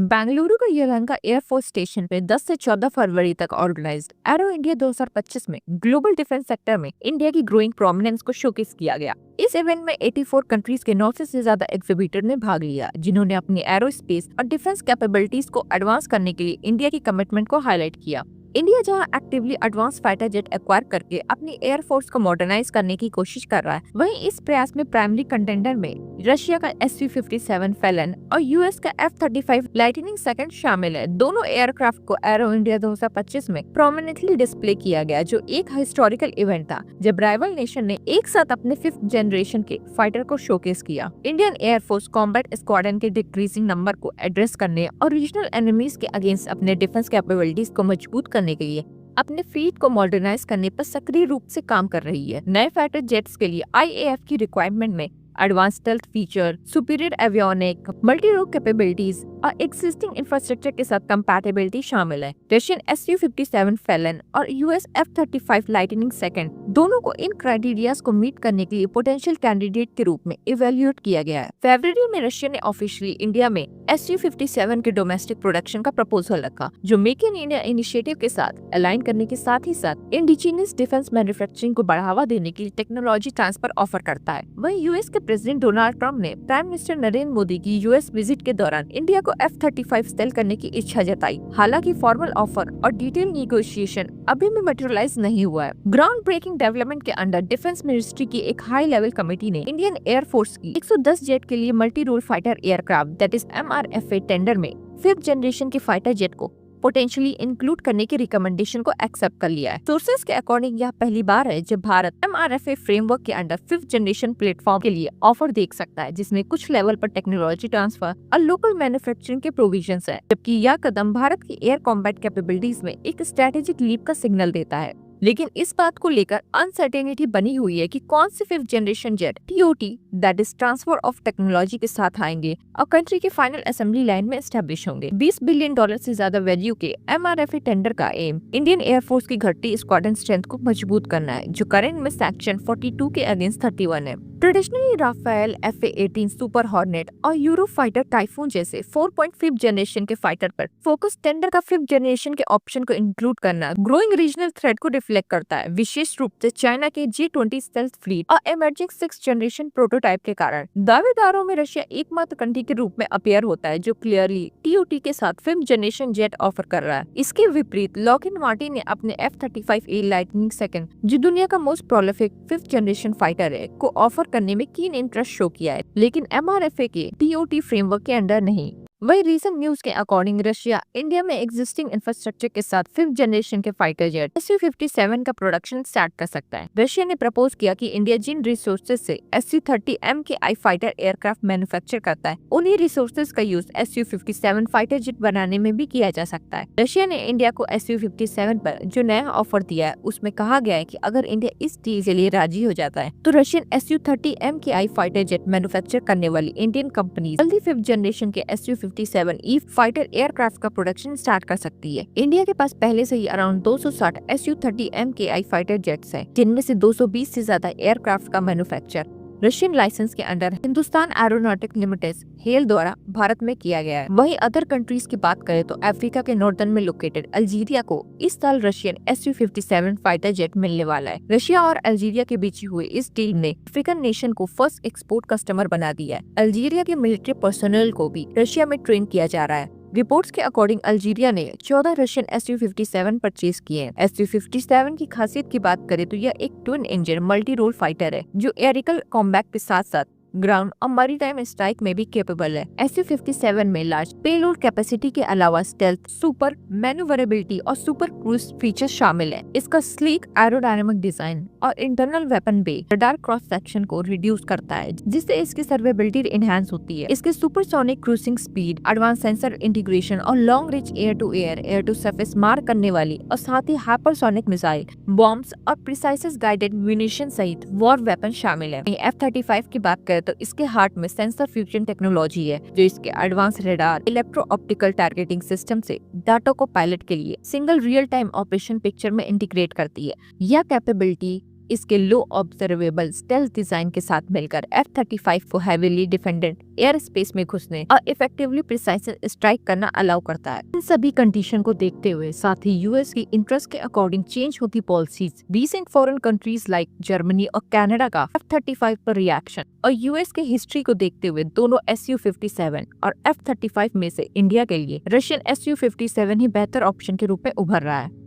बेंगलुरु का Yelahanka air force station पे 10 से 14 फरवरी तक ऑर्गेनाइज्ड एरो इंडिया 2025 में ग्लोबल डिफेंस सेक्टर में इंडिया की ग्रोइंग प्रोमिनेंस को शोकेस किया गया। इस इवेंट में 84 कंट्रीज के 900 से ज्यादा एग्जीबिटर ने भाग लिया, जिन्होंने अपनी एरो स्पेस और डिफेंस कैपेबिलिटीज को एडवांस करने के लिए इंडिया की कमिटमेंट को हाईलाइट किया। इंडिया जहां actively advance fighter jet acquire करके अपनी एयरफोर्स को मॉडर्नाइज करने की कोशिश कर रहा है, वहीं इस प्रयास में प्राइमरी कंटेंडर में रशिया का Su-57 फैलन और यूएस का F-35 लाइटनिंग सेकंड शामिल है। दोनों एयरक्राफ्ट को एरो इंडिया 2025 में प्रोमिनेंटली डिस्प्ले किया गया, जो एक हिस्टोरिकल इवेंट था जब राइवल नेशन ने एक साथ अपने 5th जनरेशन के फाइटर को शोकेस किया। इंडियन एयरफोर्स कॉम्बैट स्क्वाड्रन के डिक्रीजिंग नंबर को एड्रेस करने और रीजनल एनिमीज के अगेंस्ट अपने डिफेंस कैपेबिलिटीज को मजबूत करने के लिए अपने फ्लीट को मॉडर्नाइज करने पर सक्रिय रूप से काम कर रही है। नए फाइटर जेट्स के लिए IAF की रिक्वायरमेंट में advance stealth feature, superior avionic, multi रोग कैपेबिलिटीज और एक्सिस्टिंग इंफ्रास्ट्रक्चर के साथ कंपैटिबिलिटी शामिल है। रशियन Su-57 फैलन और यूएस F-35 लाइटनिंग सेकंड दोनों को इन क्राइटेरियाज को मीट करने के लिए पोटेंशियल कैंडिडेट के रूप में इवेल्युएट किया गया है। फरवरी में रशिया ने ऑफिशियली इंडिया में Su-57 के डोमेस्टिक प्रोडक्शन का प्रपोजल रखा, जो मेक इन इंडिया इनिशिएटिव के साथ अलाइन करने के साथ ही साथ इंडिजिनियस डिफेंस मैन्युफैक्चरिंग को बढ़ावा देने के लिए टेक्नोलॉजी ट्रांसफर ऑफर करता है। वहीं यूएस के प्रेसिडेंट डोनाल्ड ट्रंप ने प्राइम मिनिस्टर नरेंद्र मोदी की यूएस विजिट के दौरान इंडिया को F-35 सेल करने की इच्छा जताई। हालांकि फॉर्मल ऑफर और डिटेल निगोशिएशन अभी भी मटेरियलाइज नहीं हुआ है। ग्राउंड ब्रेकिंग डेवलपमेंट के अंडर डिफेंस मिनिस्ट्री की एक हाई लेवल कमेटी ने इंडियन एयरफोर्स की 110 जेट के लिए multi role fighter aircraft that is MRFA tender में 5th जनरेशन के फाइटर जेट को पोटेंशियली इंक्लूड करने की रिकमेंडेशन को एक्सेप्ट कर लिया है। सोर्सेज के अकॉर्डिंग यह पहली बार है जब भारत MRFA फ्रेमवर्क के अंडर 5th जनरेशन प्लेटफॉर्म के लिए ऑफर देख सकता है, जिसमें कुछ लेवल पर टेक्नोलॉजी ट्रांसफर और लोकल मैन्युफैक्चरिंग के प्रोविजंस है। जबकि यह कदम भारत की एयर कॉम्बैट कैपेबिलिटीज में एक स्ट्रेटेजिक लीप का सिग्नल देता है। लेकिन इस बात को लेकर अनसर्टेनिटी बनी हुई है कि कौन से 5th generation jet TOT that is transfer of technology के साथ आएंगे और कंट्री के फाइनल असेंबली लाइन में एस्टेब्लिश होंगे। $20 बिलियन से ज्यादा वैल्यू के MRFA टेंडर का एम इंडियन एयरफोर्स की घटती स्क्वाड्रन स्ट्रेंथ को मजबूत करना है, जो करंट में सेक्शन 42 के अगेंस्ट 31 है। Traditionally Rafale, FA-18 Super Hornet और यूरो फाइटर टाइफून जैसे 4.5 जनरेशन के फाइटर पर फोकस टेंडर का 5th जनरेशन के ऑप्शन को इंक्लूड करना ग्रोइंग रीजनल थ्रेट को रिफ्लेक्ट करता है, विशेष रूप से चाइना के J-20 स्टेल्थ फ्लीट और इमर्जिंग 6th जनरेशन प्रोटोटाइप के कारण। दावेदारों में रशिया एकमात्र कंट्री के रूप में अपीयर होता है जो क्लियरली TOT के साथ 5th जनरेशन जेट ऑफर कर रहा है। इसके विपरीत लॉकहीड मार्टिन ने अपने F-35A लाइटनिंग सेकंड, जो दुनिया का most prolific 5th generation fighter है, को ऑफर करने में कीन इंटरेस्ट शो किया है, लेकिन MRFA के TOT फ्रेमवर्क के अंडर नहीं। वही रीसेंट न्यूज के अकॉर्डिंग रशिया इंडिया में एग्जिस्टिंग इंफ्रास्ट्रक्चर के साथ 5th जनरेशन के फाइटर जेट Su-57 का प्रोडक्शन स्टार्ट कर सकता है। रशिया ने प्रपोज किया कि इंडिया जिन रिसोर्सेज से Su-30 MKI fighter aircraft manufacture करता है, उन्हीं रिसोर्सेज का यूज Su-57 फाइटर जेट बनाने में भी किया जा सकता है। रशिया ने इंडिया को Su-57 पर जो नया ऑफर दिया है, उसमें कहा गया है कि अगर इंडिया इस डील के लिए राजी हो जाता है तो Russian Su-30 MKI fighter jet manufacture करने वाली इंडियन कंपनी जल्दी 5th जनरेशन के Su-57E फाइटर एयरक्राफ्ट का प्रोडक्शन स्टार्ट कर सकती है। इंडिया के पास पहले से ही around 260 Su-30 MKI fighter jets हैं, जिनमें से 220 से ज्यादा एयरक्राफ्ट का मैन्युफैक्चर रशियन लाइसेंस के under Hindustan aeronautic limited HAL द्वारा भारत में किया गया है। वहीं अदर कंट्रीज की बात करें तो अफ्रीका के नॉर्दर्न में लोकेटेड अल्जीरिया को इस साल रशियन Su-57 फाइटर जेट मिलने वाला है। रशिया और अल्जीरिया के बीच हुए इस डील ने अफ्रीकन नेशन को फर्स्ट एक्सपोर्ट कस्टमर बना दिया है। अल्जीरिया के मिलिट्री पर्सनल को भी रशिया में ट्रेन किया जा रहा है। रिपोर्ट्स के अकॉर्डिंग अल्जीरिया ने 14 रशियन Su-57 परचेज किए हैं। Su-57 की खासियत की बात करें तो यह एक twin engine multi role fighter है, जो एरिकल कॉम्बैट के साथ साथ ग्राउंड और मैरीटाइम स्ट्राइक में भी कैपेबल है। Su-57 में लार्ज पेलोड कैपेसिटी के अलावा स्टेल्थ, सुपर मैन्युवरेबिलिटी और सुपर क्रूज फीचर्स शामिल है। इसका स्लीक एरोडायनामिक डिजाइन और internal weapon bay radar cross section को रिड्यूस करता है, जिससे इसकी सर्वेबिलिटी एनहांस होती है। इसके supersonic cruising speed, advance sensor integration और long range air to surface मार करने वाली और साथ ही हाइपरसोनिक मिसाइल, बॉम्ब्स और प्रिसाइस गाइडेड म्यूनिशन सहित वॉर वेपन शामिल है। F-35 की बात करें तो इसके हार्ट में सेंसर फ्यूजन टेक्नोलॉजी है, जो इसके advance radar, electro optical targeting system से डाटा को पायलट के लिए single real time operation picture में इंटीग्रेट करती है। यह कैपेबिलिटी इसके लो ऑब्जर्वेबल स्टेल्थ डिजाइन के साथ मिलकर F-35 को हेवीली डिफेंडेड एयर स्पेस में घुसने और इफेक्टिवली प्रिसाइज स्ट्राइक करना अलाउ करता है। इन सभी कंडीशन को देखते हुए साथ ही यूएस की इंटरेस्ट के अकॉर्डिंग चेंज होती policies, recent foreign countries like Germany और कनाडा का F-35 पर रिएक्शन और यूएस के हिस्ट्री को देखते हुए दोनों Su-57 और F-35 में से इंडिया के लिए रशियन Su-57 ही बेहतर ऑप्शन के रूप में उभर रहा है।